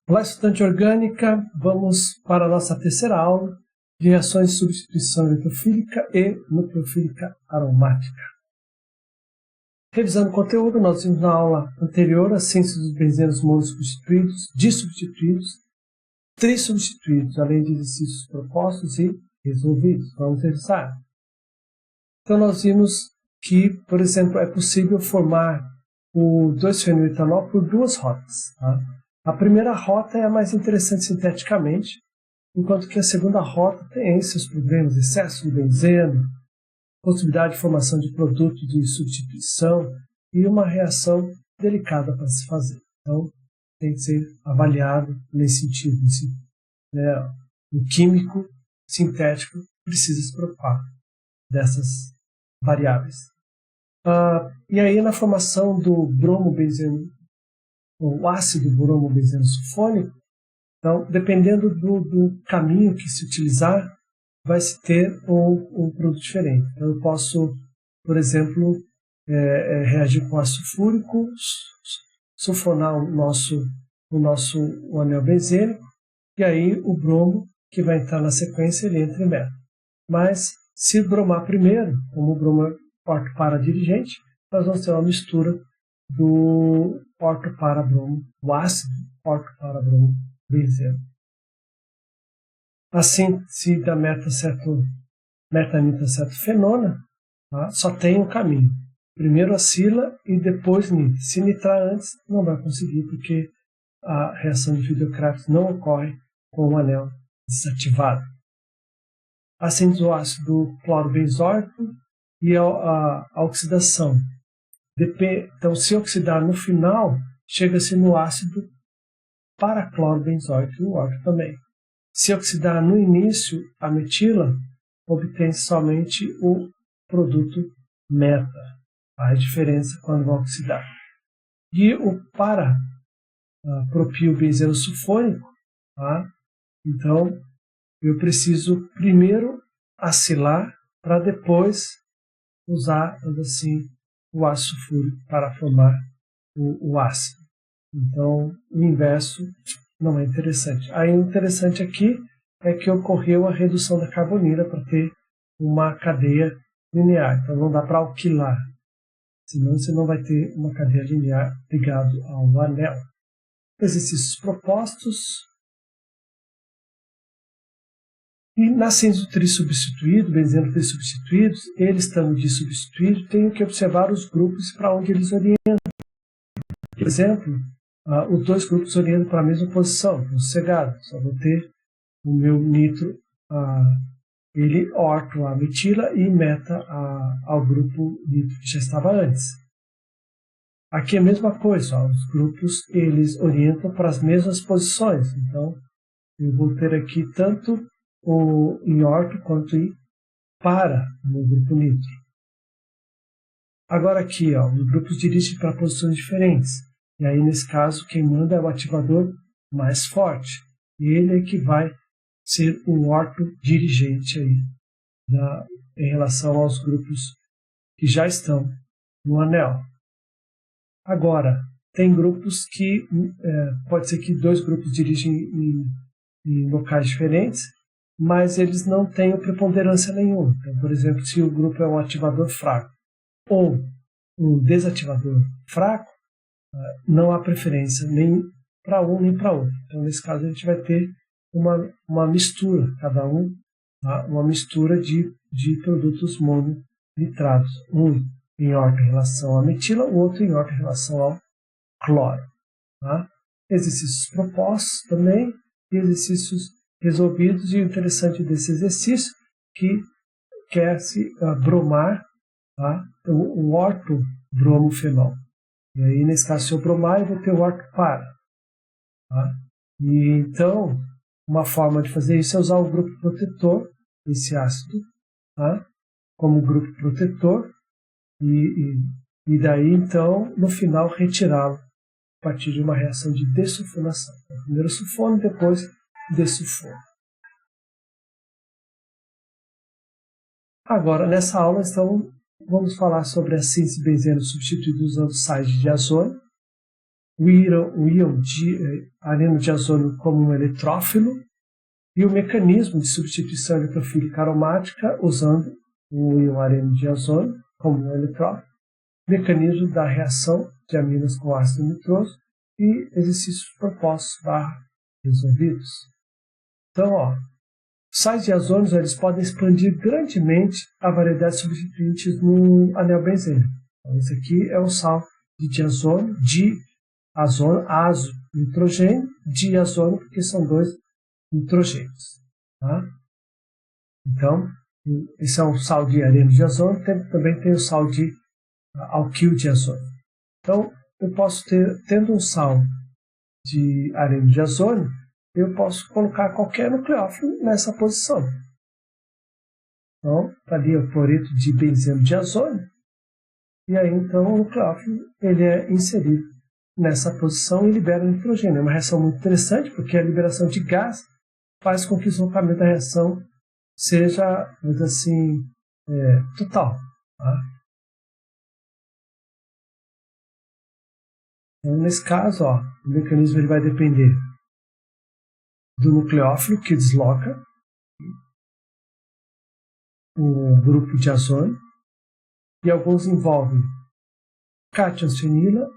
Olá, estudante orgânica, vamos para a nossa terceira aula de reações de substituição eletrofílica e nucleofílica aromática. Revisando o conteúdo, nós vimos na aula anterior a síntese dos benzenos monossubstituídos, dissubstituídos, trissubstituídos, além de exercícios propostos e resolvidos. Vamos revisar. Então, nós vimos que, por exemplo, é possível formar o 2-fenoetanol por duas rotas. Tá? A primeira rota é a mais interessante sinteticamente, enquanto que a segunda rota tem seus problemas, excesso de benzeno, possibilidade de formação de produto de substituição e uma reação delicada para se fazer. Então, tem que ser avaliado nesse sentido. O químico sintético precisa se preocupar dessas variáveis. E aí, na formação do bromobenzeno, o ácido bromobenzeno sulfônico, então, dependendo do caminho que se utilizar, vai se ter um produto diferente. Então, eu posso, por exemplo, reagir com ácido sulfúrico, sulfonar o nosso anel benzênico, e aí o bromo, que vai entrar na sequência, ele entra em meta. Mas, se bromar primeiro, como o bromo é ortoparadirigeante, nós vamos ter uma mistura do ortoparabromo, o ácido ortoparabromo benzeno. Assim, se da metanita-cetofenona, tá? Só tem um caminho. Primeiro acila e depois nitra. Se nitrar antes, não vai conseguir, porque a reação de Friedel-Crafts não ocorre com o anel desativado. Assim, o ácido clorobenzóico e a oxidação. Então, se oxidar no final, chega-se no ácido paraclorobenzóico e o órgão também. Se oxidar no início a metila, obtém-se somente o produto meta. Faz diferença quando vai oxidar. E o propilbenzeno sulfônico, tá? Então, eu preciso primeiro acilar para depois usar, assim, o ácido sulfúrico para formar o ácido. Então, o inverso não é interessante. Aí, o interessante aqui é que ocorreu a redução da carbonila para ter uma cadeia linear. Então, não dá para alquilar. Senão, você não vai ter uma cadeia linear ligado ao anel. Exercícios propostos. E na síntese do trissubstituído, benzeno trissubstituídos, eles estando dissubstituídos, tenho que observar os grupos para onde eles orientam. Por exemplo, os dois grupos orientam para a mesma posição, então, sossegado. Só vou ter o meu nitro, ele orto a metila e meta ao grupo nitro que já estava antes. Aqui é a mesma coisa, os grupos eles orientam para as mesmas posições. Então, eu vou ter aqui tanto o iorto quanto I para no grupo nitro. Agora aqui, os grupos dirigem para posições diferentes. E aí, nesse caso, quem manda é o ativador mais forte. E ele é que vai ser o ortodirigente aí, em relação aos grupos que já estão no anel. Agora, tem grupos que, pode ser que dois grupos dirigem em locais diferentes, mas eles não têm preponderância nenhuma. Então, por exemplo, se o grupo é um ativador fraco ou um desativador fraco, não há preferência nem para um nem para outro. Então, nesse caso, a gente vai ter uma mistura, cada um, tá? Uma mistura de produtos mononitrados. Um em orto em relação à metila, o outro em orto em relação ao cloro. Tá? Exercícios propostos também, e exercícios resolvidos, e o interessante desse exercício que quer-se bromar, tá? O ortobromofenol. E aí, nesse caso, se eu bromar, eu vou ter o ortopara. Tá? E então, uma forma de fazer isso é usar o grupo protetor, esse ácido, tá? Como grupo protetor, e daí, então, no final, retirá-lo a partir de uma reação de dessulfonação. Então, primeiro sulfono, depois dessulfono. Agora, nessa aula, então, vamos falar sobre a síntese benzeno substituída usando sais de ozônio. o íon de areno de ozônio como um eletrófilo e o mecanismo de substituição eletrofílica aromática usando o íon areno de ozônio como um eletrófilo, mecanismo da reação de aminas com ácido nitroso e exercícios propostos resolvidos. Então, sais de ozônios eles podem expandir grandemente a variedade de substituintes no anel benzênico. Então, esse aqui é um sal de diazônio, azo, nitrogênio, diazônio, porque são dois nitrogênios. Tá? Então, esse é um sal de areno de ozônio, também tem o sal de alquil de ozônio. Então, eu posso tendo um sal de areno de ozônio, eu posso colocar qualquer nucleófilo nessa posição. Então, está ali o cloreto de benzeno de ozônio, e aí então o nucleófilo ele é inserido nessa posição e libera nitrogênio. É uma reação muito interessante, porque a liberação de gás faz com que o deslocamento da reação seja, vamos dizer assim, total. Tá? Então, nesse caso, o mecanismo ele vai depender do nucleófilo que desloca o grupo de ozônio, e alguns envolvem cátions fenila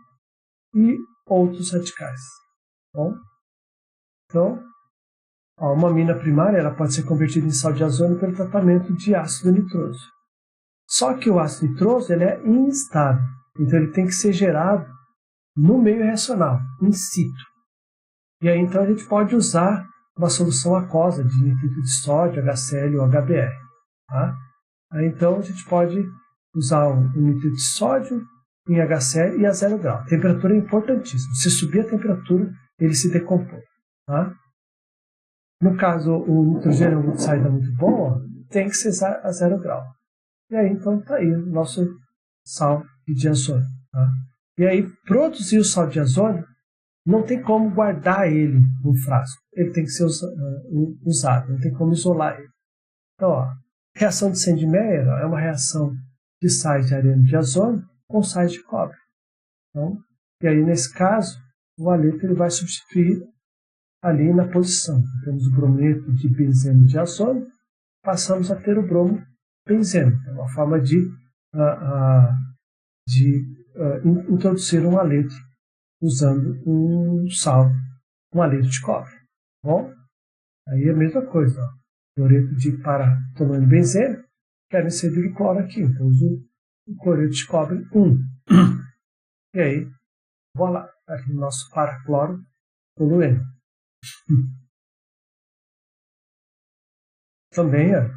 e outros radicais. Bom? Então, uma amina primária ela pode ser convertida em sal de ozônio pelo tratamento de ácido nitroso. Só que o ácido nitroso ele é instável, então ele tem que ser gerado no meio reacional, in situ. E aí então a gente pode usar uma solução aquosa de nitrito de sódio, HCl ou HBr. Tá? Aí então a gente pode usar o nitrito de sódio em HCl e a 0 grau. A temperatura é importantíssima. Se subir a temperatura, ele se decompõe. Tá? No caso, o nitrogênio de saída muito bom, tem que ser a 0 grau. E aí então está aí o nosso sal de diazônio. Tá? E aí, produzir o sal de ozônio, não tem como guardar ele no frasco. Ele tem que ser usado, não tem como isolar ele. Então, reação de Sandmeyer é uma reação de sais de areno de ozônio com sais de cobre. Então, e aí, nesse caso, o haleto ele vai substituir ali na posição. Temos o brometo de benzeno de ozônio, passamos a ter o bromo benzeno. É uma forma de introduzir um haleto usando um haleto de cobre. Bom, aí é a mesma coisa. Cloreto de paratomânio benzeno, quero inserir o cloro aqui, então uso o cloreto de cobre 1. E aí, voilà, aqui o nosso paracloro tolueno. Também é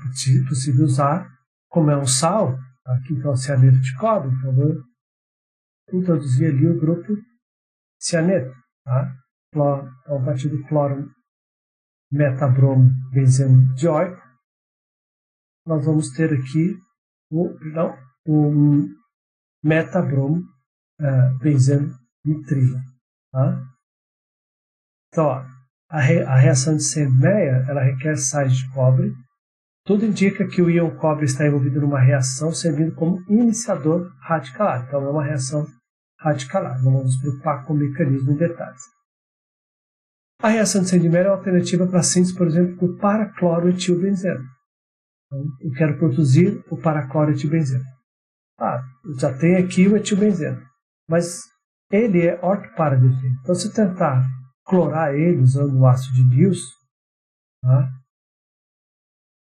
possível usar, como é um sal, aqui então cianeto de cobre, então eu introduzir ali o grupo cianeto, tá? Ao partir do cloro metabromo benzeno dioico, nós vamos ter aqui o metabromo benzeno nitrilo. Tá? Então, a reação de Sandmeyer ela requer sais de cobre. Tudo indica que o íon cobre está envolvido numa reação servindo como iniciador radicalar. Então, é uma reação radicalar. Não vamos nos preocupar com o mecanismo em detalhes. A reação de Sandmeyer é uma alternativa para a síntese, por exemplo, do paracloroetilbenzeno. Então, eu quero produzir o paracloroetilbenzeno. Eu já tenho aqui o etilbenzeno, mas ele é ortoparadefeito. Então, se eu tentar clorar ele usando o ácido de Lewis, tá?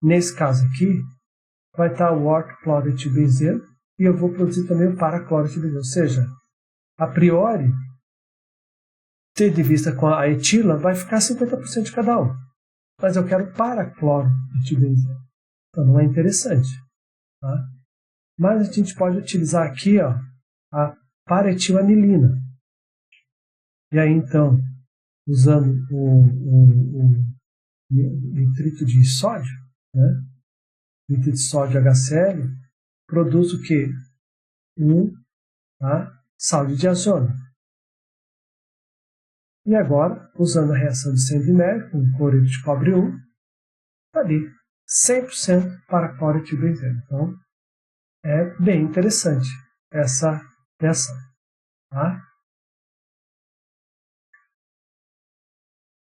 Nesse caso aqui, vai estar o ortocloroetilbenzeno e eu vou produzir também o paracloroetilbenzeno. Ou seja, a priori, tendo em vista com a etila, vai ficar 50% de cada um. Mas eu quero paracloroetilbenzeno. Então não é interessante. Tá? Mas a gente pode utilizar aqui a paretilanilina. E aí então, usando o nitrito de sódio, né? Nitrito de sódio HCl, produz o quê? Sal de diazônio. E agora, usando a reação de Sandmeyer com cloreto de cobre 1, está ali, 100% para cloroetilbenzeno. Então, é bem interessante essa reação. Tá?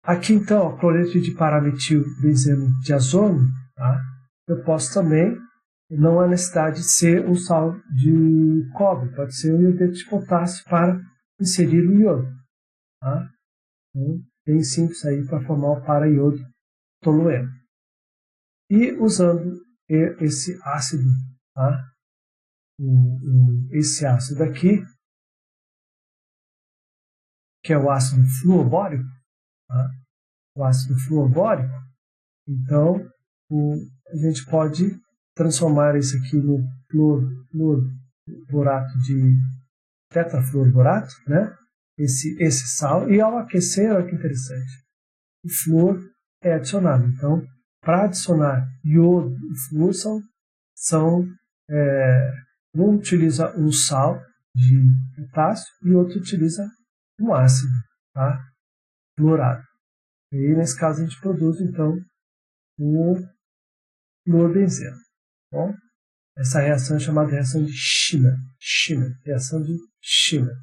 Aqui, então, o cloreto de parametilbenzeno de ozônio, tá? Eu posso também, não há necessidade de ser um sal de cobre, pode ser um iodeto de potássio para inserir o iodo. Tá? Então, bem simples aí para formar o para-iodo tolueno. E usando esse ácido, tá? Esse ácido aqui, que é o ácido fluorbórico, tá? O ácido fluorbórico, então a gente pode transformar isso aqui no fluorborato de tetrafluorborato, né? Esse sal, e ao aquecer, olha que interessante, o flúor é adicionado. Então, para adicionar iodo e flúor um utiliza um sal de potássio e outro utiliza um ácido, tá? Fluorado. E nesse caso a gente produz então o fluorbenzeno. Bom, essa reação é chamada reação de Schiller. Reação de Schiller.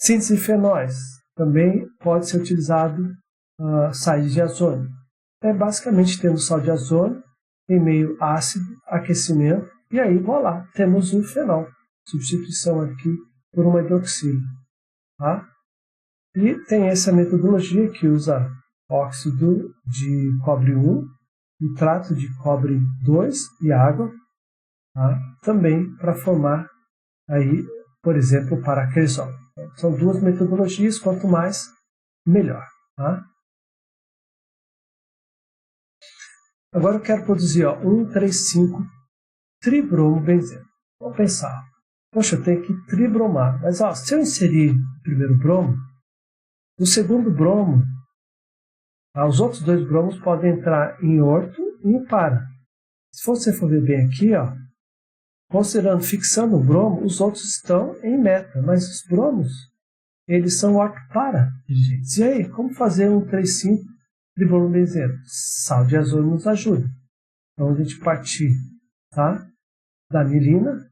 Síntese de fenóis. Também pode ser utilizado sais de ozônio. Basicamente temos sal de ozônio em meio ácido, aquecimento, e aí, voilà, temos um fenol. Substituição aqui por uma hidroxila. Tá? E tem essa metodologia que usa óxido de cobre 1, nitrato de cobre 2 e água, tá? Também para formar, aí, por exemplo, para cresol. Então, são duas metodologias, quanto mais, melhor. Tá? Agora eu quero produzir 1,3,5 tribromobenzeno. Vamos pensar, poxa, eu tenho que tribromar, mas se eu inserir o primeiro bromo, o segundo bromo, os outros dois bromos podem entrar em orto e em para. Se você for ver bem aqui, considerando, fixando o bromo, os outros estão em meta, mas os bromos, eles são orto-para. E aí, como fazer um 3,5 tribromobenzeno? Sal de ozônio nos ajuda. Então a gente partir, tá, da anilina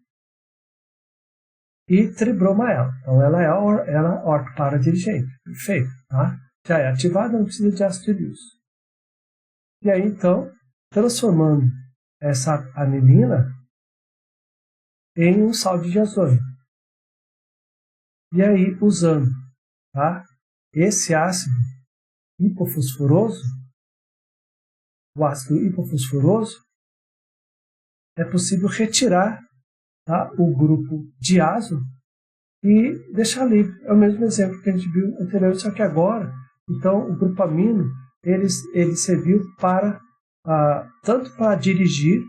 e tribroma ela. Então ela é orto-para dirigente. Perfeito. Tá? Já é ativada, não precisa de ácido de luz. E aí então, transformando essa anilina em um sal de ozônio. E aí, usando, tá, esse ácido hipofosforoso, o ácido hipofosforoso, é possível retirar, tá, o grupo diazo e deixar livre. É o mesmo exemplo que a gente viu anteriormente, só que agora, então, o grupo amino, ele serviu para, tanto para dirigir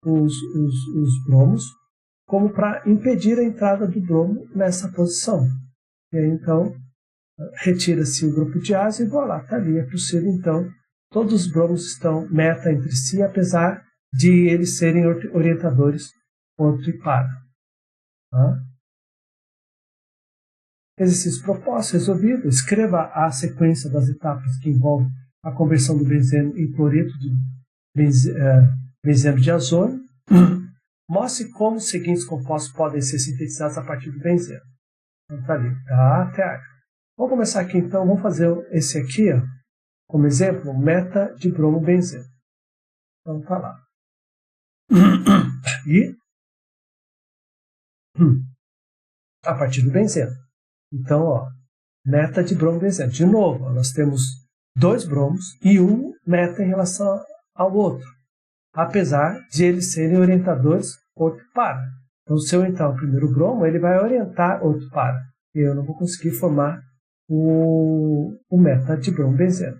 os bromos, como para impedir a entrada do bromo nessa posição. E aí, então, retira-se o grupo diazo e voilà, está ali. É possível, então, todos os bromos estão meta entre si, apesar de eles serem orientadores orto e para. Tá? Exercício proposto, resolvido. Escreva a sequência das etapas que envolvem a conversão do benzeno em cloreto de benzeno de ozônio. Mostre como os seguintes compostos podem ser sintetizados a partir do benzeno. Então está ali, até a. Vamos começar aqui então, vamos fazer esse aqui, como exemplo, meta de bromobenzeno. Então está lá. E a partir do benzeno. Então, meta de bromobenzeno. De novo, nós temos dois bromos e um meta em relação ao outro, apesar de eles serem orientadores orto-para. Então, se eu entrar o primeiro bromo, ele vai orientar orto-para. E eu não vou conseguir formar o meta de bromobenzeno.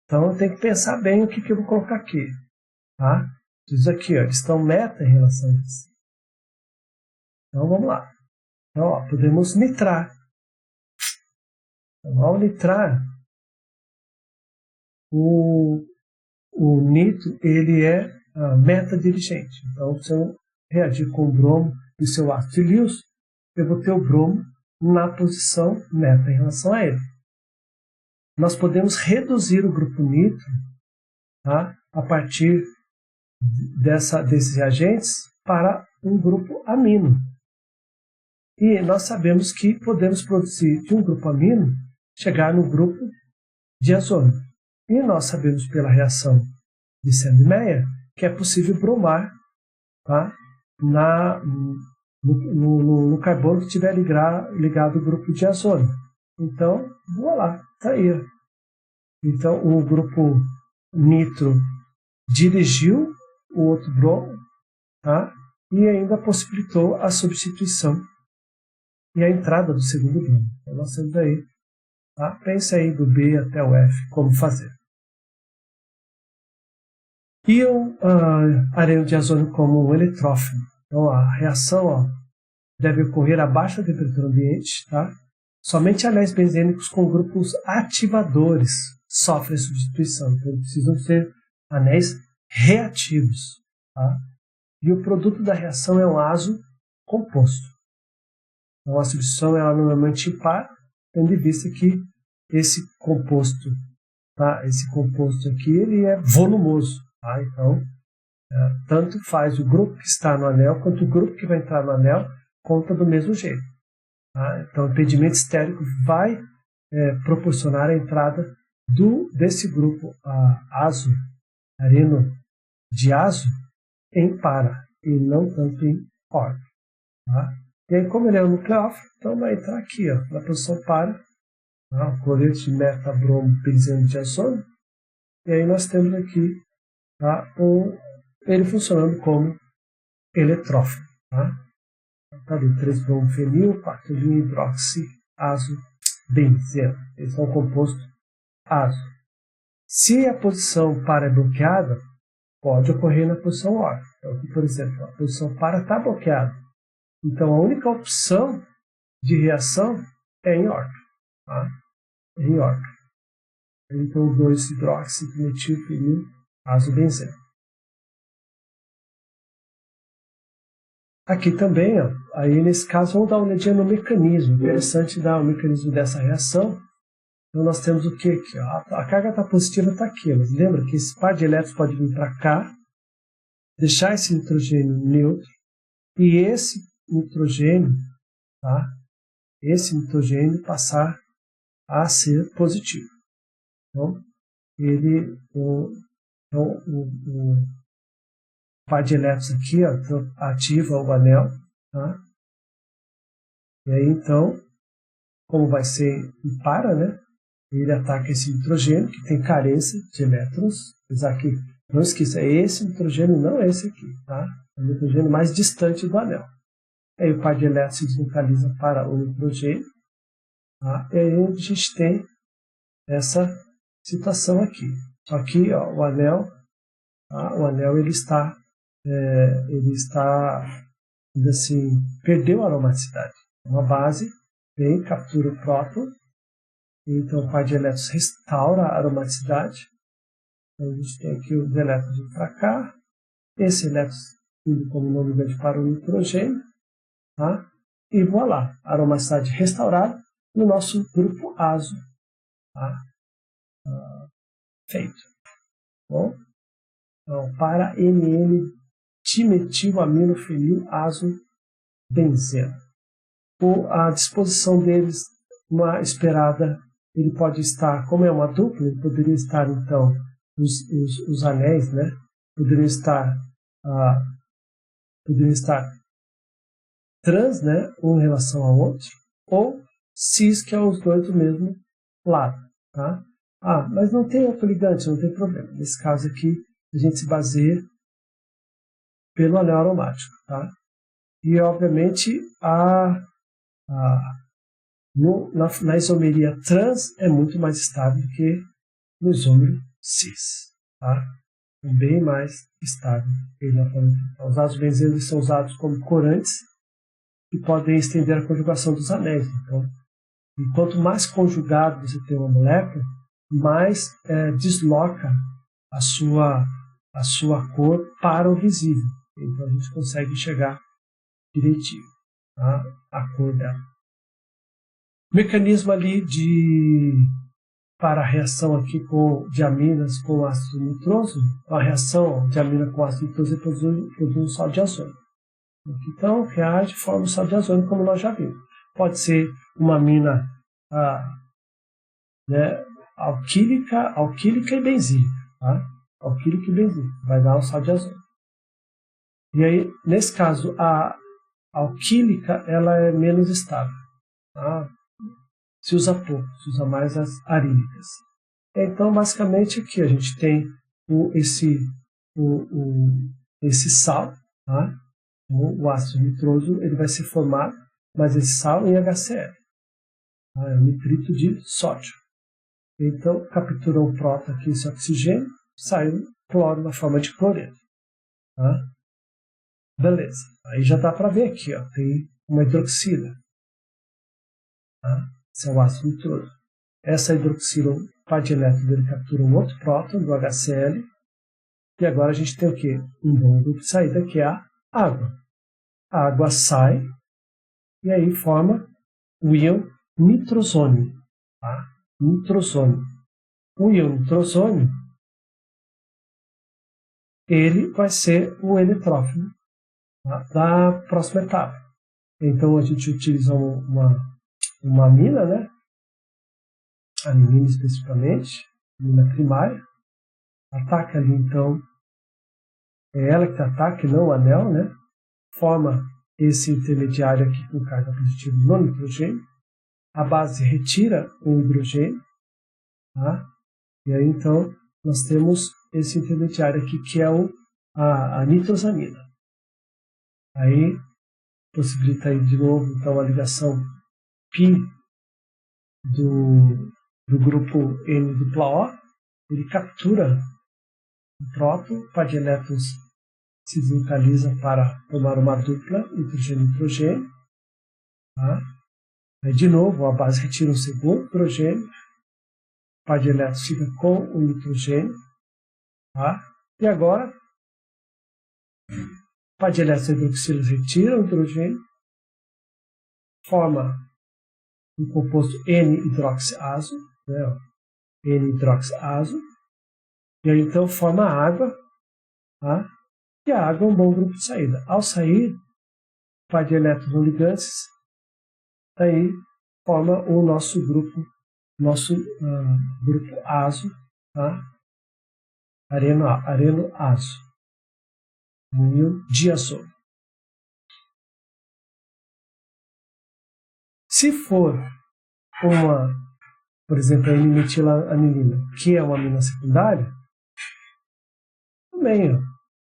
Então, eu tenho que pensar bem o que eu vou colocar aqui. Tá? Isso aqui, eles estão meta em relação a isso. Então, vamos lá. Então, podemos nitrar. Então, ao nitrar, o nitro, ele é meta dirigente. Então, se eu reagir com o bromo e o seu ácido de Lewis, eu vou ter o bromo na posição meta em relação a ele. Nós podemos reduzir o grupo nitro, tá, a partir desses reagentes para um grupo amino. E nós sabemos que podemos produzir de um grupo amino, chegar no grupo de ozônio. E nós sabemos pela reação de Sandmeyer que é possível bromar, tá? No carbono que estiver ligado ao grupo de ozônio. Então, vamos lá, está aí. Então, o grupo nitro dirigiu o outro bromo, tá? E ainda possibilitou a substituição e a entrada do segundo bromo. Então, nós temos aí, tá? Pensa aí do B até o F, como fazer. Íon areno de ozônio como um eletrófilo. Então, a reação deve ocorrer abaixo da temperatura ambiente, tá? Somente anéis benzênicos com grupos ativadores sofrem substituição. Então, precisam ser anéis reativos, tá? E o produto da reação é um azo composto. Então, a substituição é normalmente impar, tendo em vista que esse composto, tá? Esse composto aqui, ele é volumoso, tá? Então, tanto faz o grupo que está no anel quanto o grupo que vai entrar no anel conta do mesmo jeito. Tá? Então, o impedimento estérico vai proporcionar a entrada desse grupo azo, areno de azo, em para, e não tanto em or. Tá? E aí, como ele é um nucleófilo, então vai entrar aqui, na posição para, tá? O cloreto de metabromo benzeno de ozônio, e aí nós temos aqui, tá? Ele funcionando como eletrófilo. Tá? Tá ali, 3-bromo-fenil, 4-hidroxi-azo, benzeno. Eles são composto azo. Se a posição para é bloqueada, pode ocorrer na posição OR. Então, aqui, por exemplo, a posição para está bloqueada. Então, a única opção de reação é em OR. Tá? É em OR. Então, 2-hidroxi-metilfenil-azo-benzeno. Aqui também, aí nesse caso, vamos dar uma olhadinha no mecanismo. Interessante dar o mecanismo dessa reação. Então, nós temos o que aqui? A carga está positiva, está aqui. Mas lembra que esse par de elétrons pode vir para cá, deixar esse nitrogênio neutro, e esse nitrogênio, tá? Esse nitrogênio passar a ser positivo. Então, o par de elétrons aqui ativa o anel, tá? E aí então, como vai ser impar, né? Ele ataca esse nitrogênio que tem carência de elétrons, apesar que não esqueça, é esse nitrogênio, não é esse aqui, tá? É o nitrogênio mais distante do anel. Aí o par de elétrons se deslocaliza para o nitrogênio, tá? E aí a gente tem essa situação aqui. Só que o anel, tá? O anel ele está assim, perdeu a aromaticidade. Uma base vem, captura o próton, então o par de elétrons restaura a aromaticidade. Então a gente tem aqui os elétrons indo para cá, esse elétron indo como nome verde para o nitrogênio, tá? E voilá, aromaticidade restaurada no nosso grupo azo, tá? Feito. Bom, então, para NN-dimetilamilofenil-azo-benzeno. A disposição deles, uma esperada, ele pode estar, como é uma dupla, ele poderia estar, então, os anéis, né? Poderiam estar trans, né? Um em relação ao outro, ou cis, que é os dois do mesmo lado, tá? Mas não tem autoligante, não tem problema. Nesse caso aqui, a gente se baseia pelo anel aromático, tá? E, obviamente, na isomeria trans é muito mais estável do que no isômero cis, tá? É bem mais estável. Os azobenzenos são usados como corantes e podem estender a conjugação dos anéis. Então, e quanto mais conjugado você tem uma molécula, mais desloca a sua cor para o visível. Então a gente consegue enxergar direitinho, tá? A cor dela. O mecanismo ali para a reação aqui de aminas com ácido nitroso, a reação de amina com ácido nitroso produz um sal de ozônio. Então reage e forma o sal de ozônio, como nós já vimos. Pode ser uma amina alquílica e benzílica, tá? Alquílica e benzílica, vai dar um sal de ozônio. E aí, nesse caso, a alquílica ela é menos estável, tá? Se usa pouco, se usa mais as arílicas. Então, basicamente, aqui a gente tem esse sal, tá? O ácido nitroso ele vai ser formado, mas esse sal em HCl, tá? É o nitrito de sódio. Então, captura um próton aqui, esse oxigênio, sai um cloro na forma de cloreto. Tá? Beleza. Aí já dá para ver aqui, ó, tem uma hidroxila. Tá? Esse é o ácido nitroso. Essa hidroxila, o par de elétrons, ele captura um outro próton do HCl. E agora a gente tem o quê? Um bom grupo de saída, que é a água. A água sai e aí forma o íon nitrosônio. Tá? Nitrosônio. O íon nitrosônio ele vai ser o eletrófilo, tá? Da próxima etapa. Então a gente utiliza uma amina, né? A amina especificamente, amina primária, ataca ali então, é ela que ataca, não o anel, né? Forma esse intermediário aqui com carga positiva no nitrogênio, a base retira o hidrogênio, tá? E aí então nós temos esse intermediário aqui que é a nitrosamina. Aí possibilita aí de novo então a ligação π do grupo N-O, ele captura o próton, o par de elétrons se deslocaliza para formar uma dupla hidrogênio-nitrogênio. Tá? Aí de novo a base retira um segundo hidrogênio, o par de elétrons fica com o nitrogênio. Tá? E agora o par de elétrons hidroxilados retira o hidrogênio, forma um composto N-hidroxiazo, né? N-hidroxiazo, e aí então forma a água, tá? E a água é um bom grupo de saída. Ao sair, o par de elétrons não ligantes, aí forma o nosso grupo azo, tá? Areno-azo, um íon diazono. Se for por exemplo, a N-metilanilina, que é uma amina secundária, também o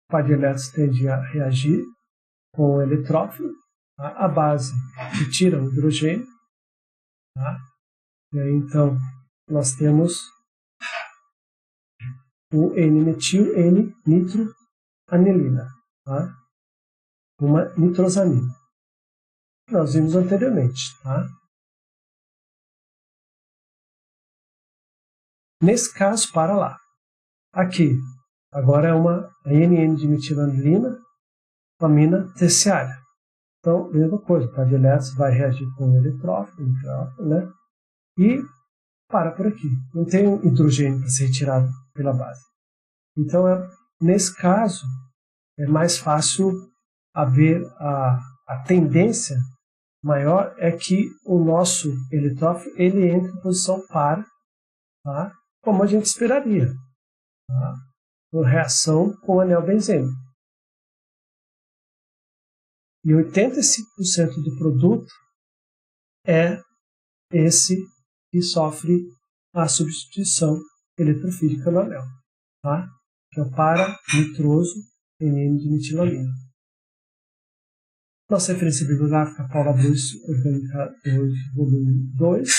par de elétrons tende a reagir com o eletrófilo, tá? A base retira o hidrogênio, tá? E aí então nós temos o N-metil N-nitroanilina, tá? Uma nitrosamina. Nós vimos anteriormente, tá? Nesse caso, para lá. Aqui, agora é uma NN de metilanilina, uma amina terciária. Então, mesma coisa, o par de elétrons vai reagir com o eletrófilo, né? E para por aqui. Não tem um hidrogênio para ser retirado pela base. Então, nesse caso, é mais fácil haver a tendência maior é que o nosso eletrófilo ele entra em posição para, tá? Como a gente esperaria, tá? Por reação com o anel benzênico. E 85% do produto é esse que sofre a substituição eletrofílica no anel, tá? Que é o para-nitroso NN de metilamina. Nossa referência bibliográfica, Paula Bruce, Orgânica 2, volume 2.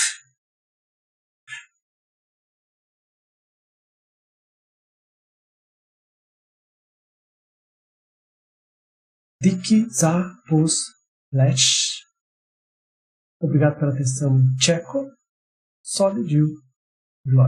Díky za poslech. Obrigado pela atenção, Tcheco. Solidio. Glória.